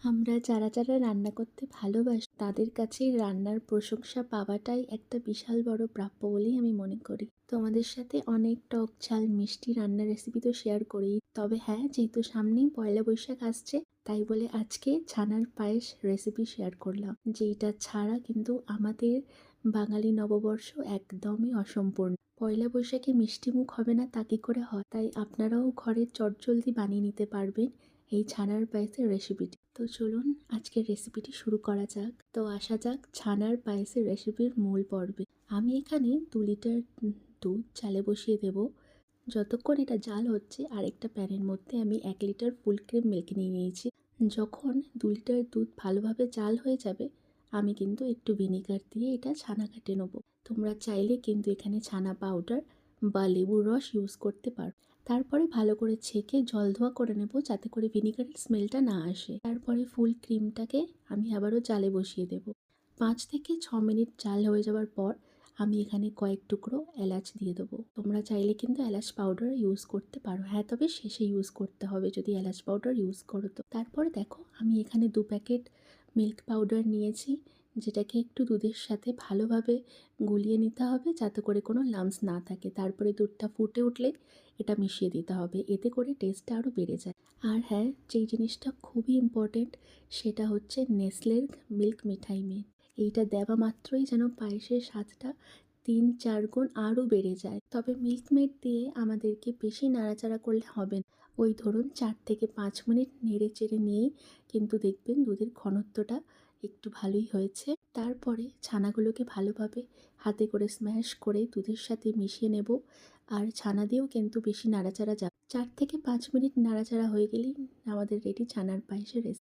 আমরা যারা যারা রান্না করতে ভালোবাসি তাদের কাছে রান্নার প্রশংসা পাওয়াটাই একটা বিশাল বড় প্রাপ্য বলেই আমি মনে করি। তোমাদের সাথে অনেক টক ঝাল মিষ্টি রান্নার রেসিপি তো শেয়ার করি, তবে হ্যাঁ, যেহেতু সামনেই পয়লা বৈশাখ আসছে তাই বলে আজকে ছানার পায়েস রেসিপি শেয়ার করলাম, যেটা ছাড়া কিন্তু আমাদের বাঙালি নববর্ষ একদমই অসম্পূর্ণ। পয়লা বৈশাখে মিষ্টি মুখ হবে না তা কি করে হয়? তাই আপনারাও ঘরে চটজলদি বানিয়ে নিতে পারবেন এই ছানার পায়েসের রেসিপিটি। তো চলুন আজকের রেসিপিটি শুরু করা যাক। তো আসা যাক ছানার পায়েসের রেসিপির মূল পর্বে। আমি এখানে 2 লিটার দুধ চালে বসিয়ে দেব। যতক্ষণ এটা জাল হচ্ছে আরেকটা প্যানের মধ্যে আমি 1 লিটার ফুল ক্রিম মিল্ক নিয়ে নিয়েছি। যখন 2 লিটার দুধ ভালোভাবে জাল হয়ে যাবে আমি কিন্তু একটু ভিনিগার দিয়ে এটা ছানা কাটে নেব। তোমরা চাইলে কিন্তু এখানে ছানা পাউডার বা লেবুর রস ইউজ করতে পারো। তারপরে ভালো করে ছেঁকে জল ধোয়া করে নেব যাতে করে ভিনিগারের স্মেলটা না আসে। তারপরে ফুল ক্রিমটাকে আমি আবারও জালে বসিয়ে দেব। 5 থেকে 6 মিনিট জাল হয়ে যাওয়ার পর আমি এখানে কয়েক টুকরো এলাচ দিয়ে দেবো। তোমরা চাইলে কিন্তু এলাচ পাউডার ইউজ করতে পারো, হ্যাঁ তবে শেষে ইউজ করতে হবে যদি এলাচ পাউডার ইউজ করো। তো তারপরে দেখো আমি এখানে 2 প্যাকেট মিল্ক পাউডার নিয়েছি, যেটাকে একটু দুধের সাথে ভালোভাবে গুলিয়ে নিতে হবে যাতে করে কোনো লাম্পস না থাকে। তারপরে দুধটা ফুটে উঠলে এটা মিশিয়ে দিতে হবে, এতে করে টেস্টটা আরও বেড়ে যায়। আর হ্যাঁ, যেই জিনিসটা খুবই ইম্পর্টেন্ট সেটা হচ্ছে নেসলের মিল্ক মিঠাই মেড। এইটা দেওয়া মাত্রই যেন পায়েসের স্বাদটা 3-4 গুণ আরও বেড়ে যায়। তবে মিল্ক মেড দিয়ে আমাদেরকে বেশি নাড়াচাড়া করলে হবে না। ওই ধরুন 4 থেকে 5 মিনিট নেড়ে চেড়ে নিয়েই কিন্তু দেখবেন দুধের ঘনত্বটা একটু ভালোই হয়েছে। তারপরে ছানাগুলোকে ভালোভাবে হাতে করে স্ম্যাশ করে দুধের সাথে মিশিয়ে নেব। আর ছানা দিয়েও কিন্তু বেশি নাড়াচাড়া যাবে। 4 থেকে 5 মিনিট নাড়াচাড়া হয়ে গেলেই আমাদের রেডি ছানার পায়েসের রেসিপি।